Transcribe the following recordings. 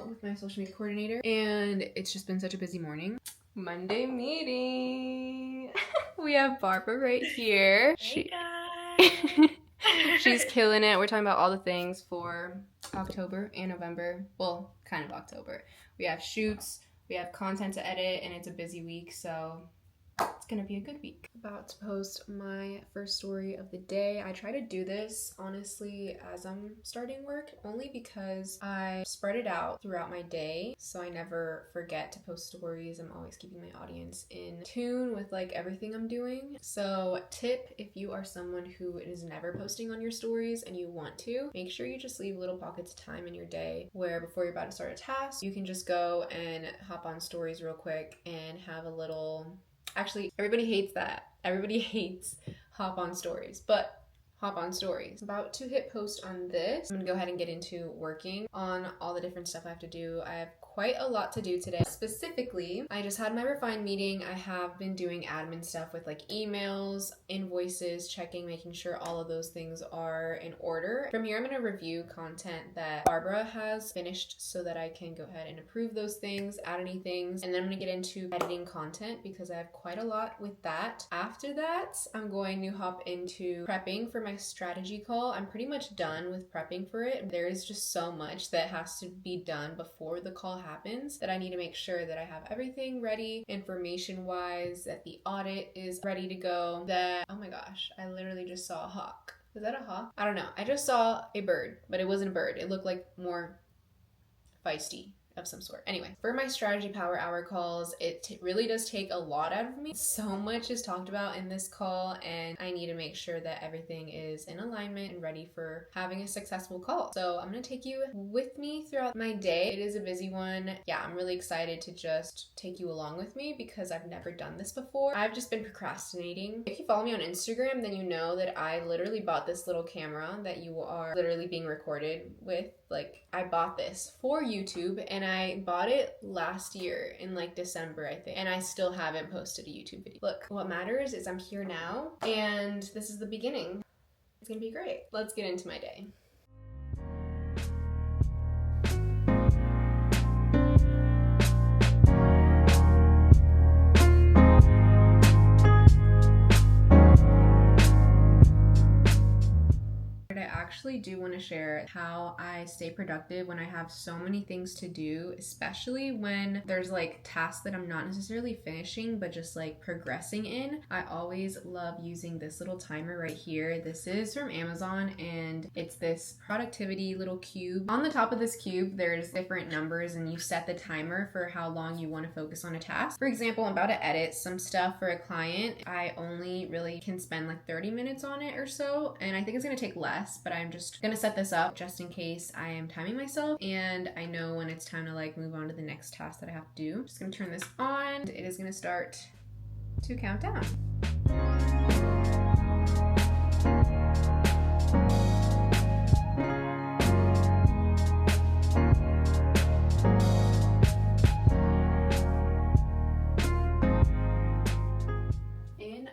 with my social media coordinator, and it's just been such a busy morning. Monday meeting. We have Barbara right here. Hey guys. She's killing it. We're talking about all the things for October and November. Well, kind of October. We have shoots, we have content to edit, and it's a busy week, so it's gonna be a good week. About to post my first story of the day. I try to do this honestly as I'm starting work, only because I spread it out throughout my day, so I never forget to post stories. I'm always keeping my audience in tune with like everything I'm doing. So tip, if you are someone who is never posting on your stories and you want to, make sure you just leave little pockets of time in your day where before you're about to start a task, you can just go and hop on stories real quick and have a little... Actually, everybody hates that. Everybody hates hop on stories, but hop on stories. About to hit post on this. I'm gonna go ahead and get into working on all the different stuff I have to do. I have quite a lot to do today. Specifically, I just had my Refine meeting. I have been doing admin stuff with like emails, invoices, checking, making sure all of those things are in order. From here, I'm gonna review content that Barbara has finished so that I can go ahead and approve those things, add any things, and then I'm gonna get into editing content because I have quite a lot with that. After that, I'm going to hop into prepping for my strategy call. I'm pretty much done with prepping for it. There is just so much that has to be done before the call happens that I need to make sure that I have everything ready information wise, that the audit is ready to go, that, oh my gosh, I literally just saw a hawk. Was that a hawk? I don't know. I just saw a bird, but it wasn't a bird. It looked like more feisty of some sort. Anyway, for my strategy power hour calls, it really does take a lot out of me. So much is talked about in this call, and I need to make sure that everything is in alignment and ready for having a successful call. So I'm gonna take you with me throughout my day. It is a busy one. Yeah, I'm really excited to just take you along with me because I've never done this before. I've just been procrastinating. If you follow me on Instagram, then you know that I literally bought this little camera that you are literally being recorded with. Like, I bought this for YouTube, and I bought it last year in like December, I think, and I still haven't posted a YouTube video. Look, what matters is I'm here now, and this is the beginning. It's gonna be great. Let's get into my day. I actually do want to share how I stay productive when I have so many things to do, especially when there's like tasks that I'm not necessarily finishing but just like progressing in. I always love using this little timer right here. This is from Amazon, and it's this productivity little cube. On the top of this cube, there's different numbers, and you set the timer for how long you want to focus on a task. For example, I'm about to edit some stuff for a client. I only really can spend like 30 minutes on it or so, and I think it's gonna take less, but I'm just gonna set this up just in case I am timing myself and I know when it's time to like move on to the next task that I have to do. I'm just gonna turn this on. It is gonna start to count down.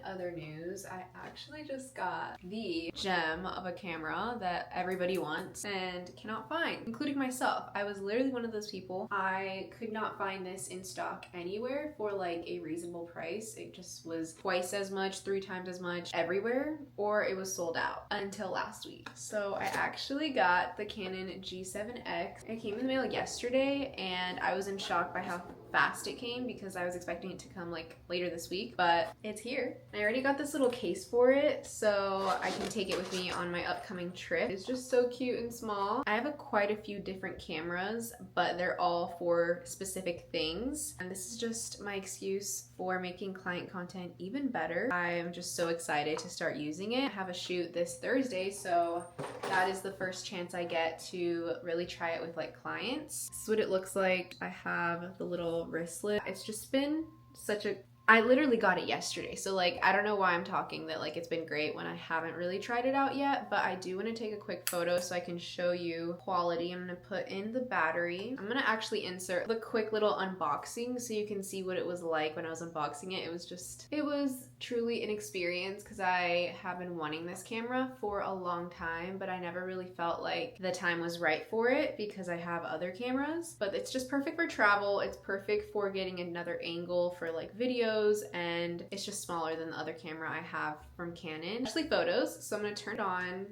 Other news, I actually just got the gem of a camera that everybody wants and cannot find, including myself. I was literally one of those people. I could not find this in stock anywhere for like a reasonable price. It just was twice as much, 3 times as much everywhere, or it was sold out until last week. So I actually got the Canon G7X. It came in the mail yesterday, and I was in shock by how fast it came because I was expecting it to come like later this week, but it's here. I already got this little case for it so I can take it with me on my upcoming trip. It's just so cute and small. I have quite a few different cameras, but they're all for specific things, and this is just my excuse for making client content even better. I am just so excited to start using it. I have a shoot this Thursday, so that is the first chance I get to really try it with like clients. This is what it looks like. I have the little wristlet. It's just been such a I literally got it yesterday, so like I don't know why I'm talking that like it's been great when I haven't really tried it out yet, but I do want to take a quick photo so I can show you quality. I'm gonna put in the battery. I'm gonna actually insert the quick little unboxing so you can see what it was like when I was unboxing it. It was truly an experience because I have been wanting this camera for a long time, but I never really felt like the time was right for it because I have other cameras. But it's just perfect for travel. It's perfect for getting another angle for like videos, and it's just smaller than the other camera I have from Canon. Actually photos, so I'm gonna turn it on.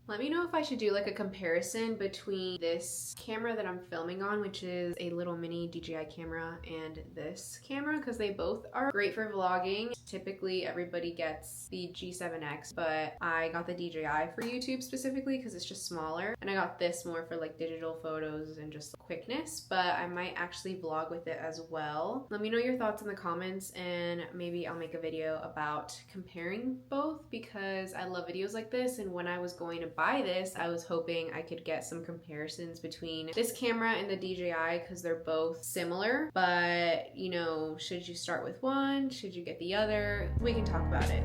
Let me know if I should do like a comparison between this camera that I'm filming on, which is a little mini DJI camera, and this camera, because they both are great for vlogging. Typically everybody gets the G7X, but I got the DJI for YouTube specifically because it's just smaller, and I got this more for like digital photos and just quickness, but I might actually vlog with it as well. Let me know your thoughts in the comments, and maybe I'll make a video about comparing both because I love videos like this. And when I was going to buy this, I was hoping I could get some comparisons between this camera and the DJI because they're both similar, but you know, should you start with one? Should you get the other? We can talk about it.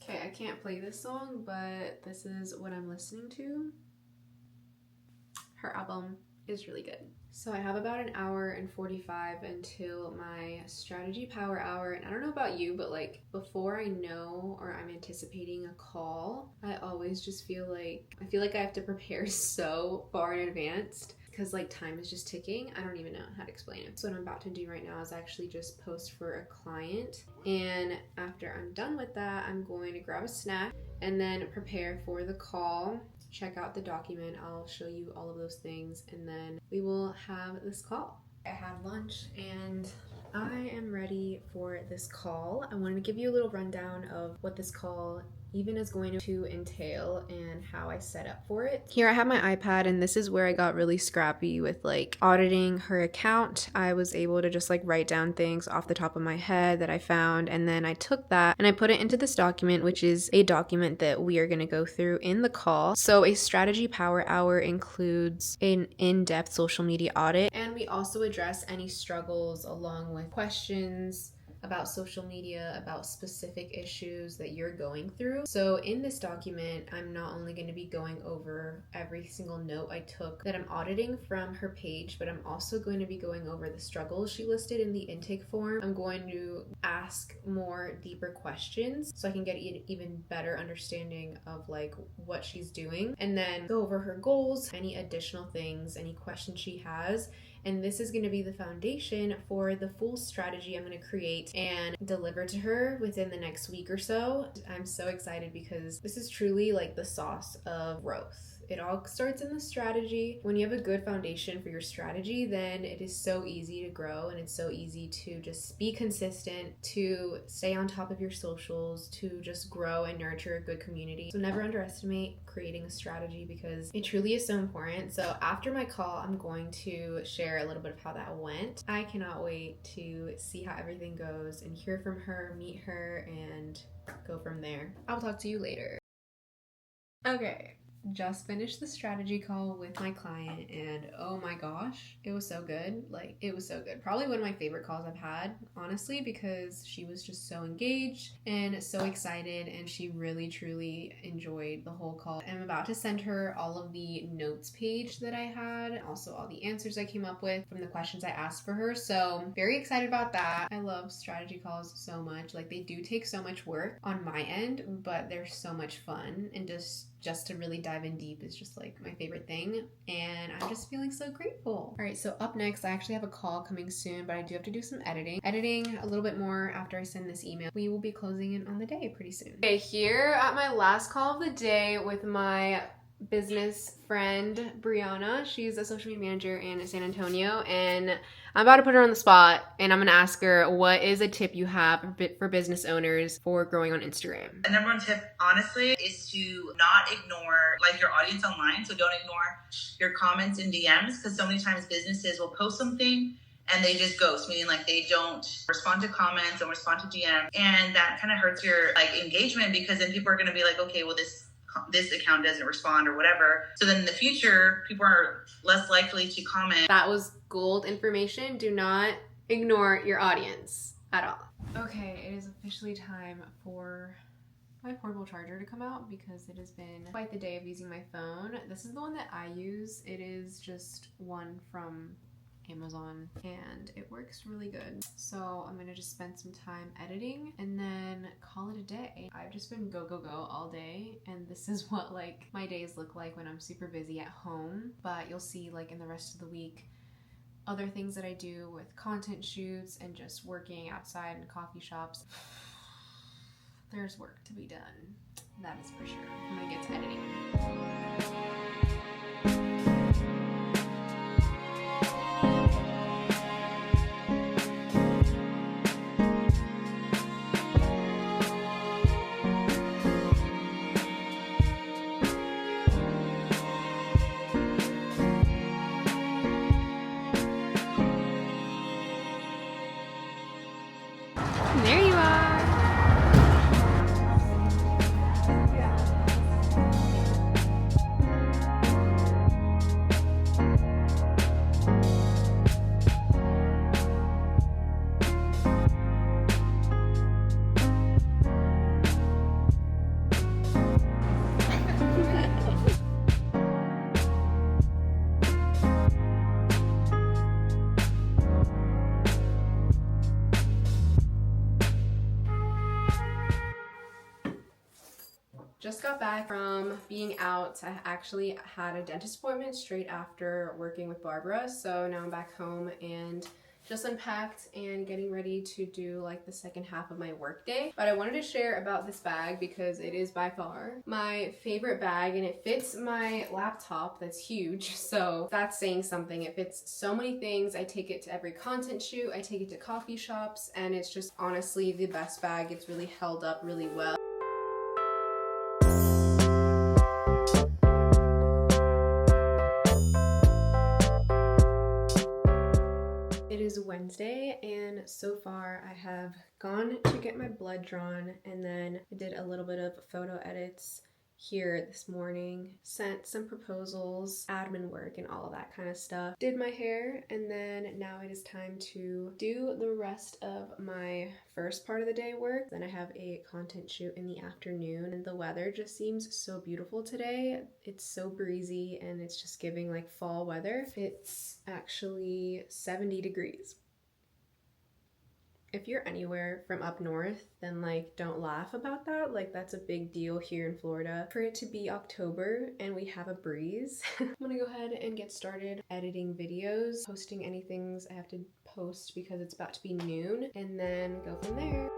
Okay, I can't play this song, but this is what I'm listening to. Her album is really good. So I have about an hour and 45 until my strategy power hour, and I don't know about you, but like before I know or I'm anticipating a call, I always just feel like I have to prepare so far in advance because like time is just ticking. I don't even know how to explain it. So what I'm about to do right now is actually just post for a client, and after I'm done with that, I'm going to grab a snack and then prepare for the call. Check out the document, I'll show you all of those things, and then we will have this call. I had lunch and I am ready for this call. I wanted to give you a little rundown of what this call even is going to entail and how I set up for it. Here I have my iPad, and this is where I got really scrappy with like auditing her account. I was able to just like write down things off the top of my head that I found, and then I took that and I put it into this document, which is a document that we are going to go through in the call. So a strategy power hour includes an in-depth social media audit, and we also address any struggles along with questions about social media, about specific issues that you're going through. So in this document, I'm not only going to be going over every single note I took that I'm auditing from her page, but I'm also going to be going over the struggles she listed in the intake form. I'm going to ask more deeper questions so I can get an even better understanding of like what she's doing, and then go over her goals, any additional things, any questions she has. And this is going to be the foundation for the full strategy I'm going to create and deliver to her within the next week or so. I'm so excited because this is truly like the sauce of growth. It all starts in the strategy. When you have a good foundation for your strategy, then it is so easy to grow, and it's so easy to just be consistent, to stay on top of your socials, to just grow and nurture a good community. So never underestimate creating a strategy because it truly is so important. So after my call, I'm going to share a little bit of how that went. I cannot wait to see how everything goes and hear from her, meet her, and go from there. I'll talk to you later. Okay. Just finished the strategy call with my client, and oh my gosh, it was so good. Like, it was so good. Probably one of my favorite calls I've had, honestly, because she was just so engaged and so excited, and she really truly enjoyed the whole call. I'm about to send her all of the notes page that I had, and also all the answers I came up with from the questions I asked for her. So very excited about that. I love strategy calls so much. Like, they do take so much work on my end, but they're so much fun, and just to really dive in deep is just like my favorite thing, and I'm just feeling so grateful. All right, so up next, I actually have a call coming soon, but I do have to do some editing a little bit more after I send this email. We will be closing in on the day pretty soon. Okay, here at my last call of the day with my business friend, Brianna. She's a social media manager in San Antonio, and I'm about to put her on the spot, and I'm gonna ask her, what is a tip you have for business owners for growing on Instagram? The number one tip, honestly, is to not ignore like your audience online. So don't ignore your comments and DMs, because so many times businesses will post something and they just ghost, meaning like they don't respond to comments, don't respond to DMs, and that kind of hurts your like engagement, because then people are going to be like, okay, well this account doesn't respond or whatever. So then in the future, people are less likely to comment. That was gold information. Do not ignore your audience at all. Okay, it is officially time for my portable charger to come out because it has been quite the day of using my phone. This is the one that I use. It is just one from Amazon and it works really good. So I'm gonna just spend some time editing and then call it a day. I've just been go all day, and this is what like my days look like when I'm super busy at home. But you'll see like in the rest of the week other things that I do with content shoots and just working outside in coffee shops. There's work to be done, that is for sure. I'm gonna get to editing. There you are. Just got back from being out. I actually had a dentist appointment straight after working with Barbara, so now I'm back home and just unpacked and getting ready to do like the second half of my work day. But I wanted to share about this bag because it is by far my favorite bag, and it fits my laptop that's huge, so that's saying something. It fits so many things. I take it to every content shoot, I take it to coffee shops, and it's just honestly the best bag. It's really held up really well. It is Wednesday, and so far I have gone to get my blood drawn, and then I did a little bit of photo edits here this morning, sent some proposals, admin work, and all of that kind of stuff. Did my hair, and then now it is time to do the rest of my first part of the day work. Then I have a content shoot in the afternoon, and the weather just seems so beautiful today. It's so breezy, and it's just giving like fall weather. It's actually 70 degrees. If you're anywhere from up north, then like don't laugh about that. Like that's a big deal here in Florida. For it to be October and we have a breeze, I'm gonna go ahead and get started editing videos, posting any things I have to post because it's about to be noon, and then go from there.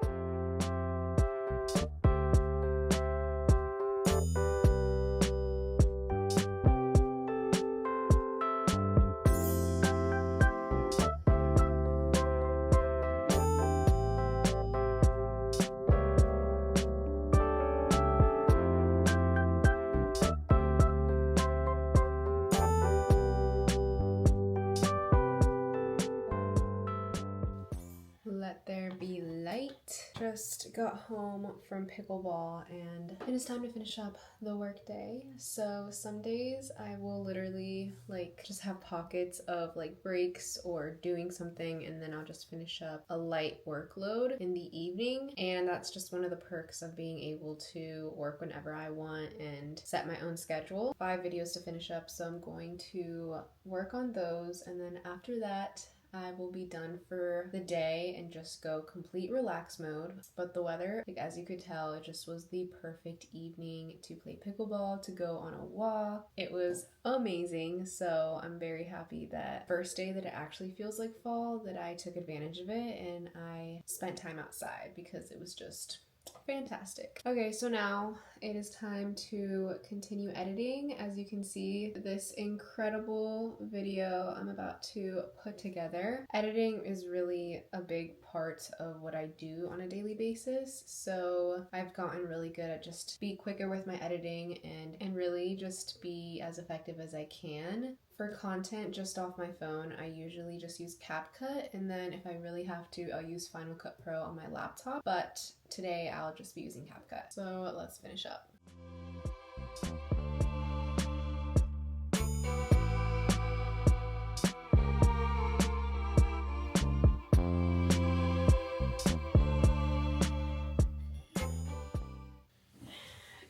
Let there be light. Just got home from pickleball and it is time to finish up the work day. So some days I will literally like just have pockets of like breaks or doing something, and then I'll just finish up a light workload in the evening. And that's just one of the perks of being able to work whenever I want and set my own schedule. 5 videos to finish up, so I'm going to work on those, and then after that I will be done for the day and just go complete relax mode. But the weather, like as you could tell, it just was the perfect evening to play pickleball, to go on a walk. It was amazing. So I'm very happy that first day that it actually feels like fall, that I took advantage of it and I spent time outside, because it was just Fantastic. Okay, so now it is time to continue editing. As you can see, this incredible video I'm about to put together. Editing is really a big part of what I do on a daily basis, so I've gotten really good at just be quicker with my editing and really just be as effective as I can. For content just off my phone, I usually just use CapCut, and then if I really have to, I'll use Final Cut Pro on my laptop, but today I'll just be using CapCut. So let's finish up.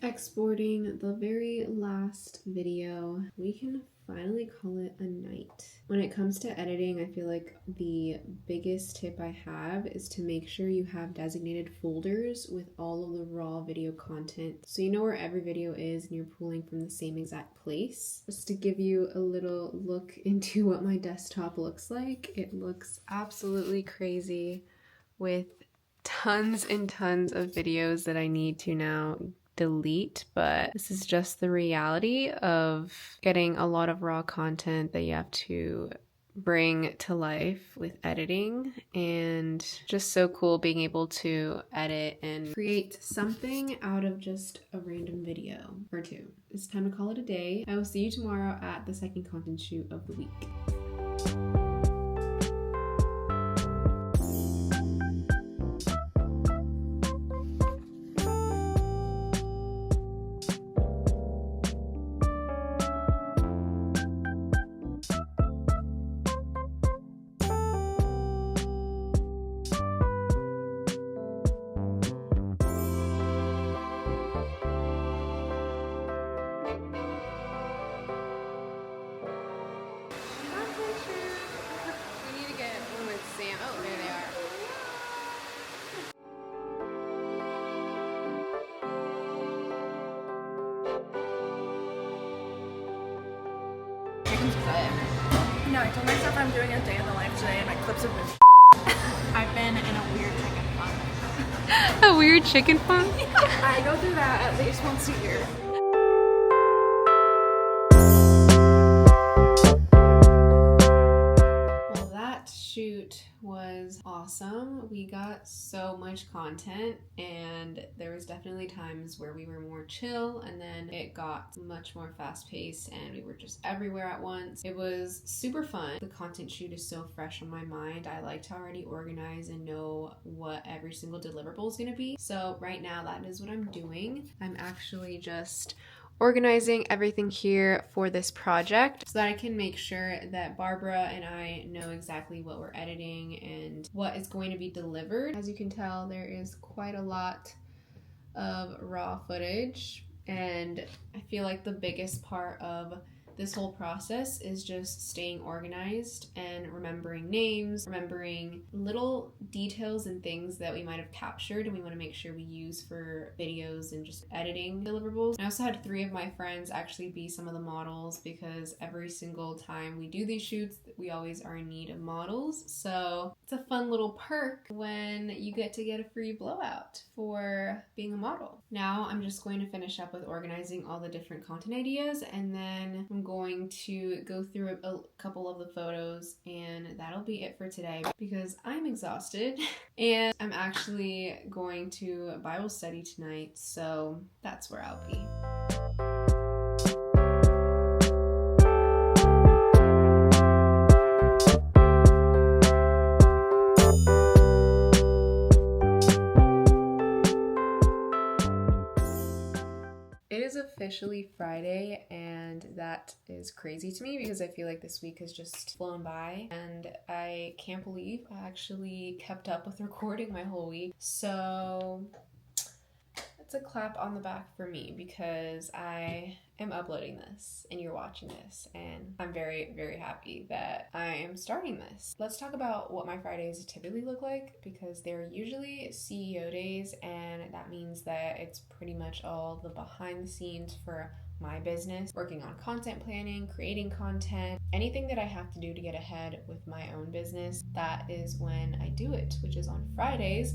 Exporting the very last video, we can finally call it a night. When it comes to editing, I feel like the biggest tip I have is to make sure you have designated folders with all of the raw video content, so you know where every video is and you're pulling from the same exact place. Just to give you a little look into what my desktop looks like, it looks absolutely crazy with tons and tons of videos that I need to now delete, but this is just the reality of getting a lot of raw content that you have to bring to life with editing, and just so cool being able to edit and create something out of just a random video or two. It's time to call it a day. I will see you tomorrow at the second content shoot of the week. No, I told myself I'm doing a day in the life today, and my clips have been. I've been in a weird chicken fun. A weird chicken fun? I go through that at least once a year. Well, that shoot was awesome. We got so much content, and there was definitely times where we were more chill, and then it got much more fast-paced and we were just everywhere at once. It was super fun. The content shoot is so fresh on my mind. I like to already organize and know what every single deliverable is going to be. So right now that is what I'm doing. I'm actually just organizing everything here for this project so that I can make sure that Barbara and I know exactly what we're editing and what is going to be delivered. As you can tell, there is quite a lot of raw footage, and I feel like the biggest part of this whole process is just staying organized and remembering names, remembering little details and things that we might have captured and we want to make sure we use for videos and just editing deliverables. I also had 3 of my friends actually be some of the models, because every single time we do these shoots, we always are in need of models. So it's a fun little perk when you get a free blowout for being a model. Now I'm just going to finish up with organizing all the different content ideas, and then I'm going to go through a couple of the photos, and that'll be it for today because I'm exhausted and I'm actually going to Bible study tonight, so that's where I'll be. It is officially Friday, and that is crazy to me because I feel like this week has just flown by, and I can't believe I actually kept up with recording my whole week. So it's a clap on the back for me because I am uploading this and you're watching this, and I'm very, very happy that I am starting this. Let's talk about what my Fridays typically look like, because they're usually CEO days, and that means that it's pretty much all the behind the scenes for my business, working on content planning, creating content, anything that I have to do to get ahead with my own business. That is when I do it, which is on Fridays.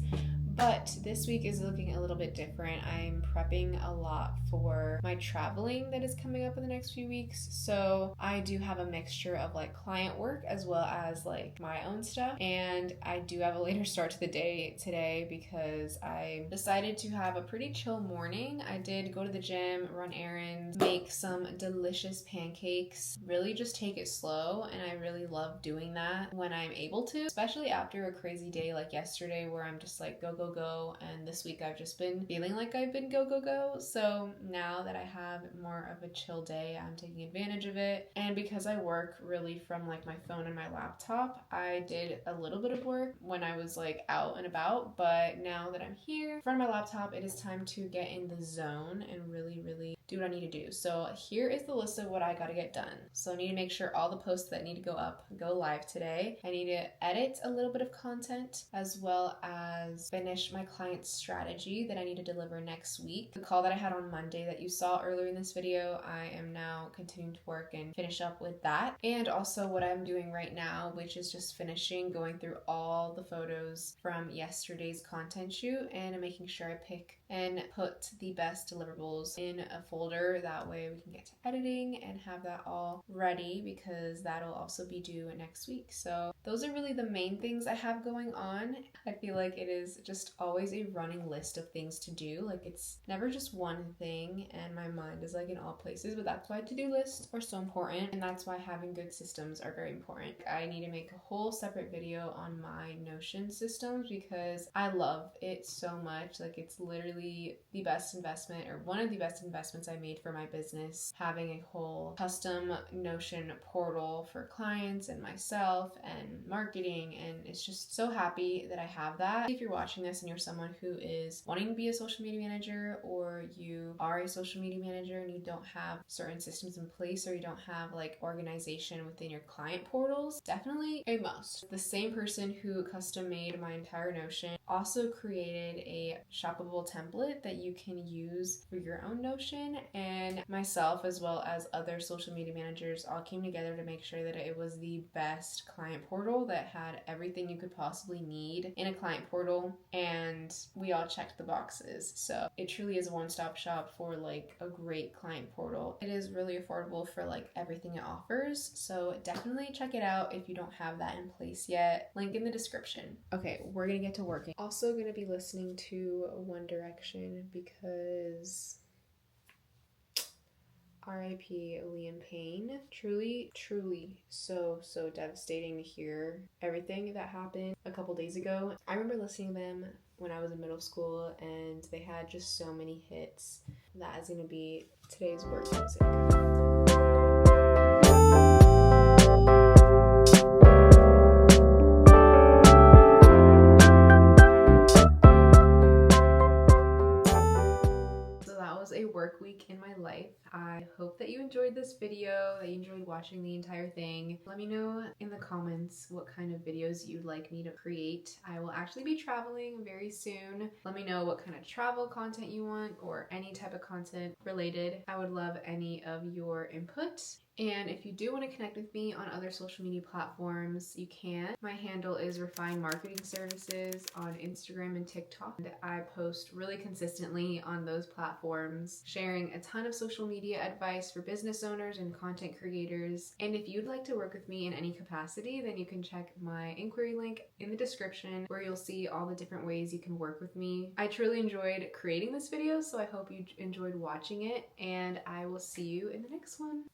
But this week is looking a little bit different. I'm prepping a lot for my traveling that is coming up in the next few weeks. So I do have a mixture of like client work as well as like my own stuff. And I do have a later start to the day today because I decided to have a pretty chill morning. I did go to the gym, run errands, make some delicious pancakes, really just take it slow. And I really love doing that when I'm able to, especially after a crazy day like yesterday where I'm just like go, go, go. And this week I've just been feeling like I've been go, go, go. So now that I have more of a chill day, I'm taking advantage of it. And because I work really from like my phone and my laptop, I did a little bit of work when I was like out and about. But now that I'm here in front of my laptop, it is time to get in the zone and really do what I need to do. So here is the list of what I got to get done. So I need to make sure all the posts that need to go up go live today. I need to edit a little bit of content as well as finish my client's strategy that I need to deliver next week. The call that I had on Monday that you saw earlier in this video, I am now continuing to work and finish up with that. And also what I'm doing right now, which is just finishing going through all the photos from yesterday's content shoot and making sure I pick and put the best deliverables in a folder. That way we can get to editing and have that all ready because that'll also be due next week. So those are really the main things I have going on. I feel like it is just always a running list of things to do. Like it's never just one thing and my mind is like in all places, but that's why to-do lists are so important and that's why having good systems are very important. I need to make a whole separate video on my Notion systems because I love it so much. Like it's literally the best investment or one of the best investments I made for my business, having a whole custom Notion portal for clients and myself and marketing, and it's just so happy that I have that. If you're watching this and you're someone who is wanting to be a social media manager or you are a social media manager and you don't have certain systems in place or you don't have like organization within your client portals, definitely a must. The same person who custom made my entire Notion also created a shoppable template that you can use for your own Notion, and myself as well as other social media managers all came together to make sure that it was the best client portal that had everything you could possibly need in a client portal, and we all checked the boxes. So it truly is a one-stop shop for like a great client portal. It is really affordable for like everything it offers, so definitely check it out if you don't have that in place yet. Link in the description. Okay, we're gonna get to working. Also gonna be listening to One Direction because R.I.P. Liam Payne. Truly so devastating to hear everything that happened a couple days ago. I remember listening to them when I was in middle school and they had just so many hits. That is going to be today's work music. A work week in my life. I hope that you enjoyed this video, that you enjoyed watching the entire thing. Let me know in the comments what kind of videos you'd like me to create. I will actually be traveling very soon. Let me know what kind of travel content you want or any type of content related. I would love any of your input. And if you do want to connect with me on other social media platforms, you can. My handle is Refined Marketing Services on Instagram and TikTok. And I post really consistently on those platforms, sharing a ton of social media advice for business owners and content creators. And if you'd like to work with me in any capacity, then you can check my inquiry link in the description where you'll see all the different ways you can work with me. I truly enjoyed creating this video, so I hope you enjoyed watching it, and I will see you in the next one.